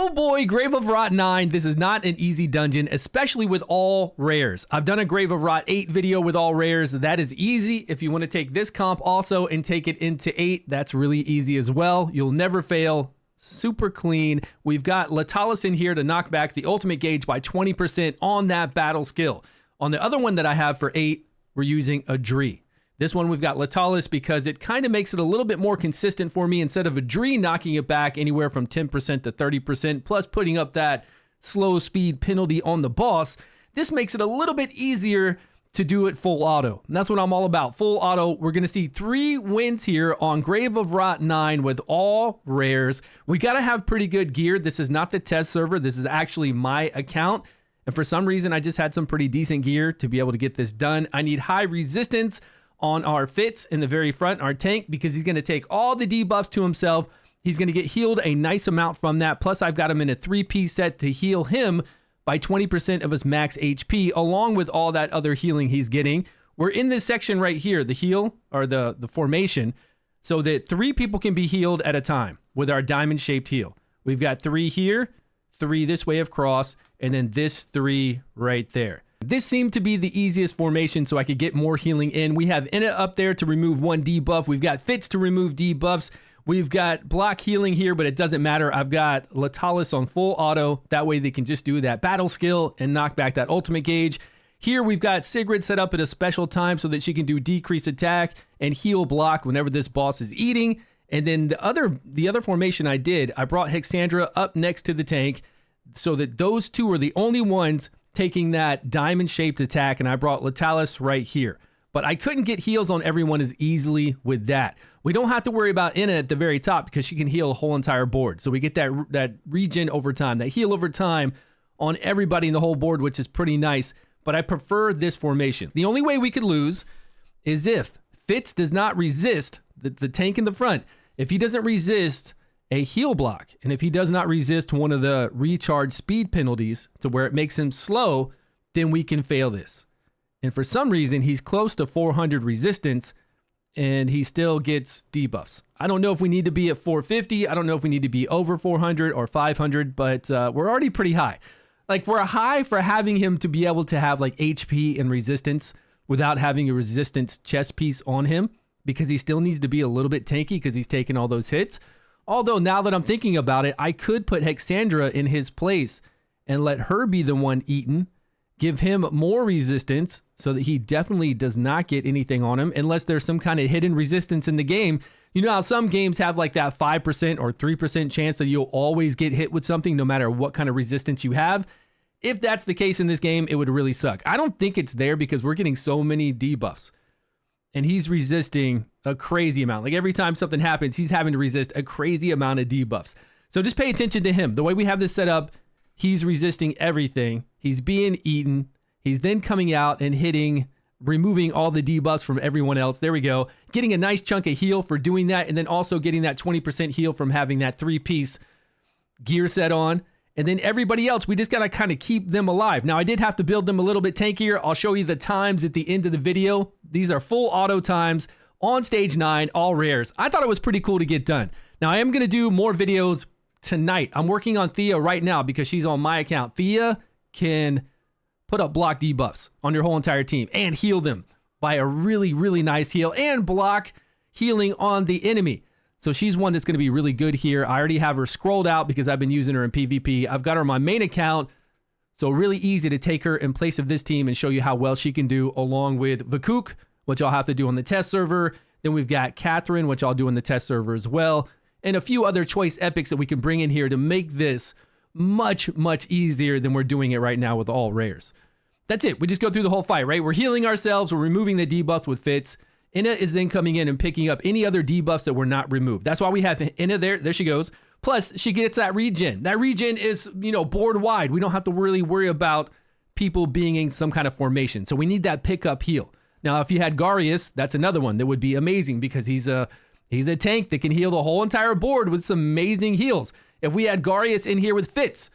Oh boy, Grave of Rot 9. This is not an easy dungeon, especially with all rares. I've done a Grave of Rot 8 video with all rares. That is easy. If you want to take this comp also and take it into 8, that's really easy as well. You'll never fail. Super clean. We've got Latalis in here to knock back the ultimate gauge by 20% on that battle skill. On the other one that I have for 8, we're using a Dree. This one we've got Latalis because it kind of makes it a little bit more consistent for me. Instead of a Dree knocking it back anywhere from 10% to 30%, plus putting up that slow speed penalty on the boss, this makes it a little bit easier to do it full auto. And that's what I'm all about, full auto. We're going to see 3 wins here on Grave of Rot 9 with all rares. We got to have pretty good gear. This is not the test server. This is actually my account. And for some reason, I just had some pretty decent gear to be able to get this done. I need high resistance on our Fitz in the very front, our tank, because he's going to take all the debuffs to himself. He's going to get healed a nice amount from that. Plus, I've got him in a 3-piece set to heal him by 20% of his max HP, along with all that other healing he's getting. We're in this section right here, the heal, or the formation, so that 3 people can be healed at a time with our diamond-shaped heal. We've got 3 here, 3 this way of cross, and then this 3 right there. This seemed to be the easiest formation so I could get more healing in. We have Inna up there to remove 1 debuff. We've got Fitz to remove debuffs. We've got block healing here, but it doesn't matter. I've got Latalis on full auto. That way they can just do that battle skill and knock back that ultimate gauge. Here we've got Sigrid set up at a special time so that she can do decrease attack and heal block whenever this boss is eating. And then the other formation I did, I brought Hexandra up next to the tank so that those 2 are the only ones taking that diamond-shaped attack, and I brought Latalis right here. But I couldn't get heals on everyone as easily with that. We don't have to worry about Inna at the very top because she can heal a whole entire board. So we get that regen over time, that heal over time on everybody in the whole board, which is pretty nice. But I prefer this formation. The only way we could lose is if Fitz does not resist the tank in the front. If he doesn't resist a heal block, and if he does not resist one of the recharge speed penalties to where it makes him slow, then we can fail this. And for some reason, he's close to 400 resistance, and he still gets debuffs. I don't know if we need to be at 450. I don't know if we need to be over 400 or 500, but we're already pretty high. Like, we're high for having him to be able to have like HP and resistance without having a resistance chest piece on him, because he still needs to be a little bit tanky because he's taking all those hits. Although now that I'm thinking about it, I could put Hexandra in his place and let her be the one eaten, give him more resistance so that he definitely does not get anything on him unless there's some kind of hidden resistance in the game. You know how some games have like that 5% or 3% chance that you'll always get hit with something no matter what kind of resistance you have? If that's the case in this game, it would really suck. I don't think it's there because we're getting so many debuffs. And he's resisting a crazy amount. Like every time something happens, he's having to resist a crazy amount of debuffs. So just pay attention to him. The way we have this set up, he's resisting everything. He's being eaten. He's then coming out and hitting, removing all the debuffs from everyone else. There we go. Getting a nice chunk of heal for doing that. And then also getting that 20% heal from having that 3-piece gear set on. And then everybody else, we just got to kind of keep them alive. Now, I did have to build them a little bit tankier. I'll show you the times at the end of the video. These are full auto times on stage 9, all rares. I thought it was pretty cool to get done. Now, I am going to do more videos tonight. I'm working on Thea right now because she's on my account. Thea can put up block debuffs on your whole entire team and heal them by a really, really nice heal and block healing on the enemy. So she's one that's going to be really good here. I already have her scrolled out because I've been using her in PvP. I've got her on my main account. So really easy to take her in place of this team and show you how well she can do, along with Vakuk, which I'll have to do on the test server. Then we've got Catherine, which I'll do on the test server as well. And a few other choice epics that we can bring in here to make this much, much easier than we're doing it right now with all rares. That's it. We just go through the whole fight, right? We're healing ourselves. We're removing the debuff with Fitz. Inna is then coming in and picking up any other debuffs that were not removed. That's why we have Inna there. There she goes. Plus, she gets that regen. That regen is, board wide. We don't have to really worry about people being in some kind of formation. So we need that pickup heal. Now, if you had Garius, that's another one that would be amazing because he's a tank that can heal the whole entire board with some amazing heals. If we had Garius in here with Fitz,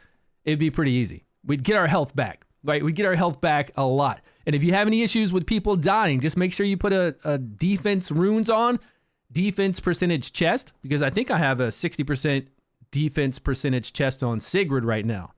it'd be pretty easy. We'd get our health back, right? We'd get our health back a lot. And if you have any issues with people dying, just make sure you put a defense runes on, defense percentage chest, because I think I have a 60% defense percentage chest on Sigrid right now.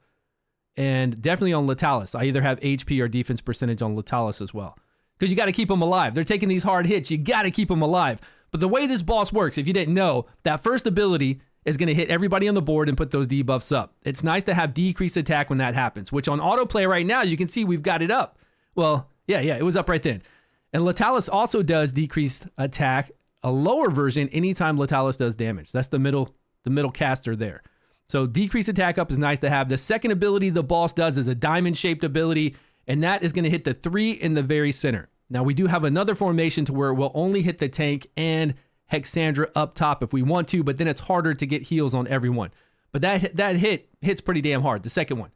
And definitely on Latalis. I either have HP or defense percentage on Latalis as well. Because you got to keep them alive. They're taking these hard hits. You got to keep them alive. But the way this boss works, if you didn't know, that first ability is going to hit everybody on the board and put those debuffs up. It's nice to have decreased attack when that happens, which on autoplay right now, you can see we've got it up. Well, yeah, it was up right then. And Latalis also does decreased attack, a lower version, anytime Latalis does damage. That's the middle caster there. So decreased attack up is nice to have. The second ability the boss does is a diamond-shaped ability, and that is going to hit the 3 in the very center. Now, we do have another formation to where it will only hit the tank and Hexandra up top if we want to, but then it's harder to get heals on everyone. But that hits pretty damn hard, the second one.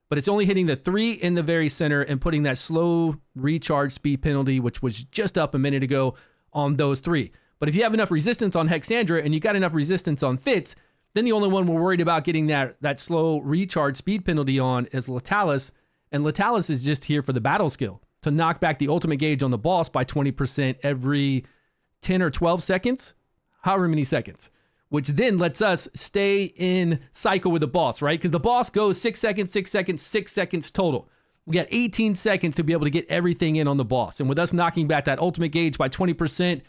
But it's only hitting the 3 in the very center and putting that slow recharge speed penalty, which was just up a minute ago, on those 3. But if you have enough resistance on Hexandra and you got enough resistance on Fitz, then the only one we're worried about getting that slow recharge speed penalty on is Latalis. And Latalis is just here for the battle skill, to knock back the ultimate gauge on the boss by 20% every 10 or 12 seconds, however many seconds, which then lets us stay in cycle with the boss, right? Because the boss goes 6 seconds, 6 seconds, 6 seconds total. We got 18 seconds to be able to get everything in on the boss. And with us knocking back that ultimate gauge by 20%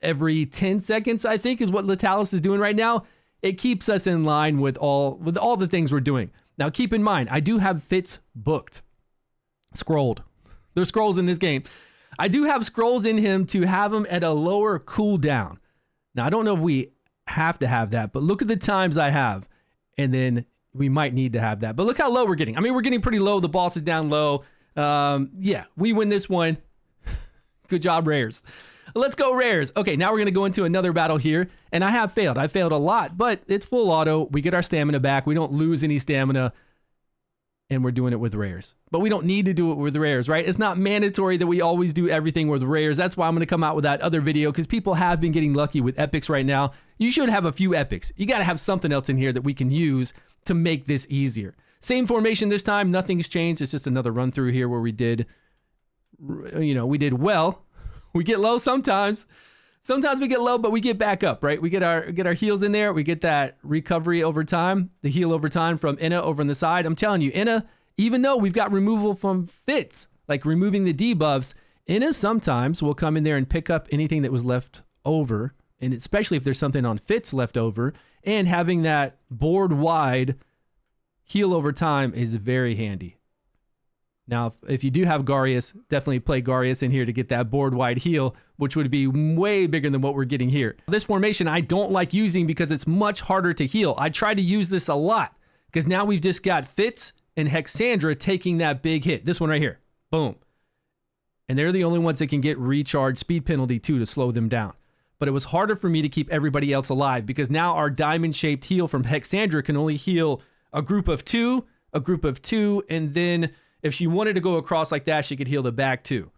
every 10 seconds, I think is what Latalis is doing right now, it keeps us in line with all the things we're doing. Now, keep in mind, I do have Fitz booked, scrolled. There's scrolls in this game. I do have scrolls in him to have him at a lower cooldown. Now, I don't know if we have to have that, but look at the times I have, and then we might need to have that. But look how low we're getting. I mean, we're getting pretty low. The boss is down low. Yeah, we win this one. Good job, Rares. Let's go, Rares. Okay, now we're going to go into another battle here, and I have failed. I failed a lot, but it's full auto. We get our stamina back. We don't lose any stamina, and we're doing it with Rares. But we don't need to do it with Rares, right? It's not mandatory that we always do everything with Rares. That's why I'm going to come out with that other video, because people have been getting lucky with epics right now. You should have a few epics. You got to have something else in here that we can use to make this easier. Same formation this time. Nothing's changed. It's just another run through here where we did well. We get low sometimes. Sometimes we get low, but we get back up, right? We get our heals in there. We get that recovery over time, the heal over time from Inna over on the side. I'm telling you, Inna, even though we've got removal from Fitz, like removing the debuffs, Inna sometimes will come in there and pick up anything that was left over, and especially if there's something on Fitz left over, and having that board-wide heal over time is very handy. Now, if you do have Garius, definitely play Garius in here to get that board-wide heal, which would be way bigger than what we're getting here. This formation I don't like using because it's much harder to heal. I try to use this a lot because now we've just got Fitz and Hexandra taking that big hit. This one right here. Boom. And they're the only ones that can get recharge speed penalty too to slow them down. But it was harder for me to keep everybody else alive because now our diamond-shaped heal from Hexandra can only heal a group of two, and then if she wanted to go across like that, she could heal the back too.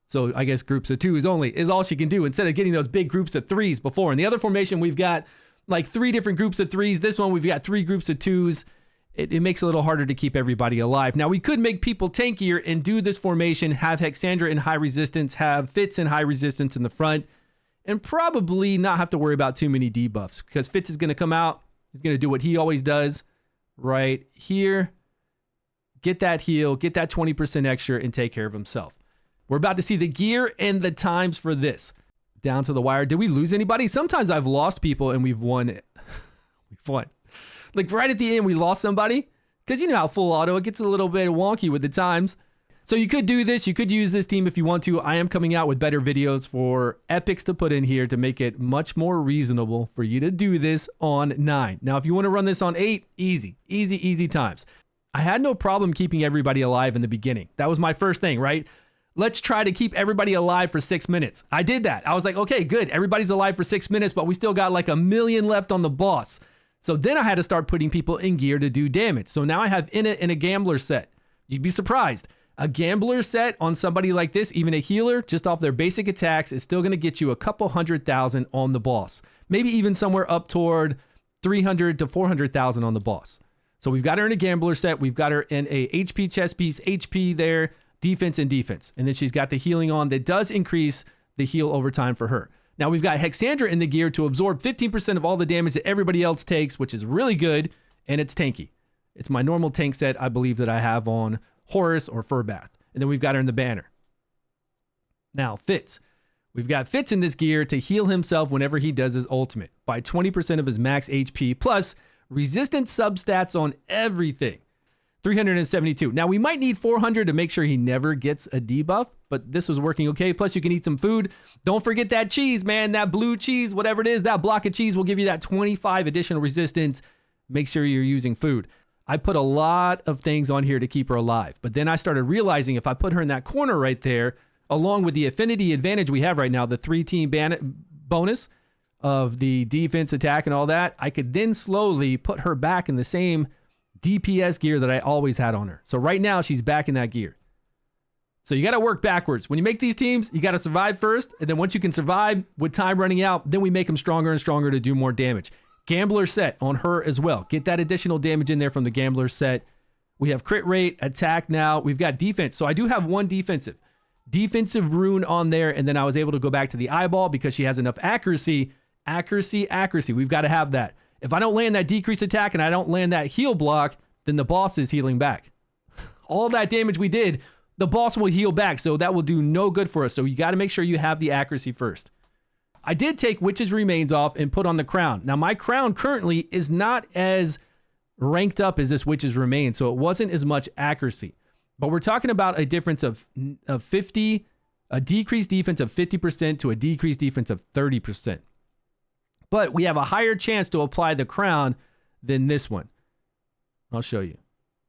So I guess groups of 2s is all she can do instead of getting those big groups of 3s before. In the other formation, we've got like 3 different groups of 3s. This one, we've got 3 groups of 2s. It makes it a little harder to keep everybody alive. Now, we could make people tankier and do this formation, have Hexandra in high resistance, have Fitz in high resistance in the front, and probably not have to worry about too many debuffs because Fitz is going to come out. He's going to do what he always does right here. Get that heal, get that 20% extra, and take care of himself. We're about to see the gear and the times for this. Down to the wire. Did we lose anybody? Sometimes I've lost people and we've won it. We've won. Like right at the end, we lost somebody. Because you know how full auto, it gets a little bit wonky with the times. So you could do this. You could use this team if you want to. I am coming out with better videos for epics to put in here to make it much more reasonable for you to do this on 9. Now, if you want to run this on 8, easy times. I had no problem keeping everybody alive in the beginning. That was my first thing, right? Let's try to keep everybody alive for 6 minutes. I did that. I was like, okay, good. Everybody's alive for 6 minutes, but we still got like 1 million left on the boss. So then I had to start putting people in gear to do damage. So now I have in a gambler set. You'd be surprised. A gambler set on somebody like this, even a healer, just off their basic attacks, is still going to get you a couple 100,000 on the boss. Maybe even somewhere up toward 300 to 400,000 on the boss. So we've got her in a gambler set. We've got her in a HP chest piece, HP there, defense and defense. And then she's got the healing on that does increase the heal over time for her. Now we've got Hexandra in the gear to absorb 15% of all the damage that everybody else takes, which is really good, and it's tanky. It's my normal tank set, I believe, that I have on Horus or Furbath. And then we've got her in the banner. Now, Fitz. We've got Fitz in this gear to heal himself whenever he does his ultimate by 20% of his max HP, plus resistant substats on everything. 372. Now, we might need 400 to make sure he never gets a debuff, but this was working okay. Plus, you can eat some food. Don't forget that cheese, man. That blue cheese, whatever it is, that block of cheese will give you that 25 additional resistance. Make sure you're using food. I put a lot of things on here to keep her alive, but then I started realizing if I put her in that corner right there, along with the affinity advantage we have right now, the 3-team bonus of the defense, attack, and all that, I could then slowly put her back in the same DPS gear that I always had on her. So right now, she's back in that gear. So you got to work backwards. When you make these teams, you got to survive first, and then once you can survive with time running out, then we make them stronger and stronger to do more damage. Gambler set on her as well. Get that additional damage in there from the Gambler set. We have crit rate, attack now. We've got defense. So I do have one defensive rune on there, and then I was able to go back to the eyeball because she has enough accuracy. Accuracy. We've got to have that. If I don't land that decrease attack and I don't land that heal block, then the boss is healing back. All that damage we did, the boss will heal back, so that will do no good for us. So you got to make sure you have the accuracy first. I did take Witch's Remains off and put on the crown. Now, my crown currently is not as ranked up as this Witch's Remains, so it wasn't as much accuracy. But we're talking about a difference of 50, a decreased defense of 50% to a decreased defense of 30%. But we have a higher chance to apply the crown than this one. I'll show you.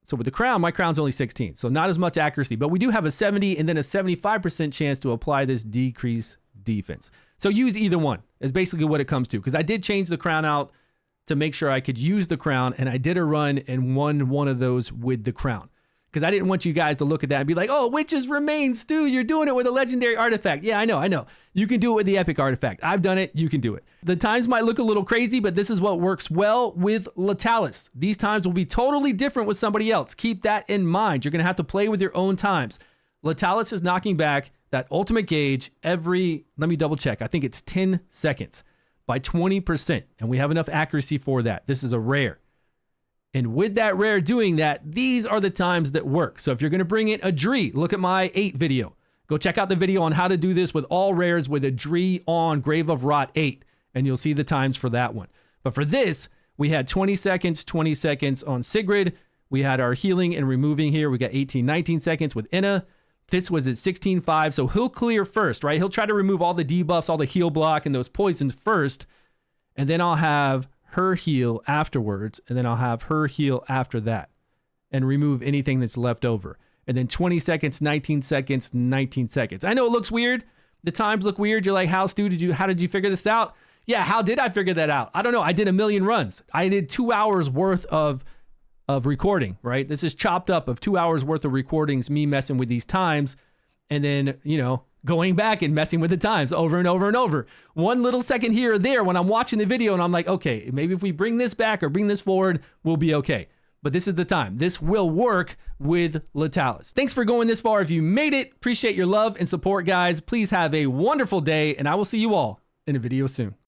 So with the crown, my crown's only 16, so not as much accuracy, but we do have a 70 and then a 75% chance to apply this decreased defense. So use either one is basically what it comes to, because I did change the crown out to make sure I could use the crown, and I did a run and won one of those with the crown. Because I didn't want you guys to look at that and be like, oh, Witch's Remains, Stu, you're doing it with a legendary artifact. Yeah, I know. You can do it with the epic artifact. I've done it. You can do it. The times might look a little crazy, but this is what works well with Latalis. These times will be totally different with somebody else. Keep that in mind. You're going to have to play with your own times. Latalis is knocking back that ultimate gauge every, let me double check. I think it's 10 seconds by 20%. And we have enough accuracy for that. This is a rare. And with that rare doing that, these are the times that work. So if you're going to bring in a Dree, look at my 8 video. Go check out the video on how to do this with all rares with a Dree on Grave of Rot 8. And you'll see the times for that one. But for this, we had 20 seconds on Sigrid. We had our healing and removing here. We got 18, 19 seconds with Inna. Fitz was at 16.5, so he'll clear first, right? He'll try to remove all the debuffs, all the heal block, and those poisons first. And then I'll have her heal afterwards, and then I'll have her heal after that and remove anything that's left over. And then 20 seconds, 19 seconds, 19 seconds. I know it looks weird. The times look weird. You're like, how did you figure this out? Yeah, how did I figure that out? I don't know. I did a million runs. I did 2 hours worth of recording, right? This is chopped up of 2 hours worth of recordings, me messing with these times, and then, going back and messing with the times over and over and over. One little second here or there when I'm watching the video and I'm like, okay, maybe if we bring this back or bring this forward, we'll be okay. But this is the time. This will work with Latalis. Thanks for going this far. If you made it, appreciate your love and support, guys. Please have a wonderful day, and I will see you all in a video soon.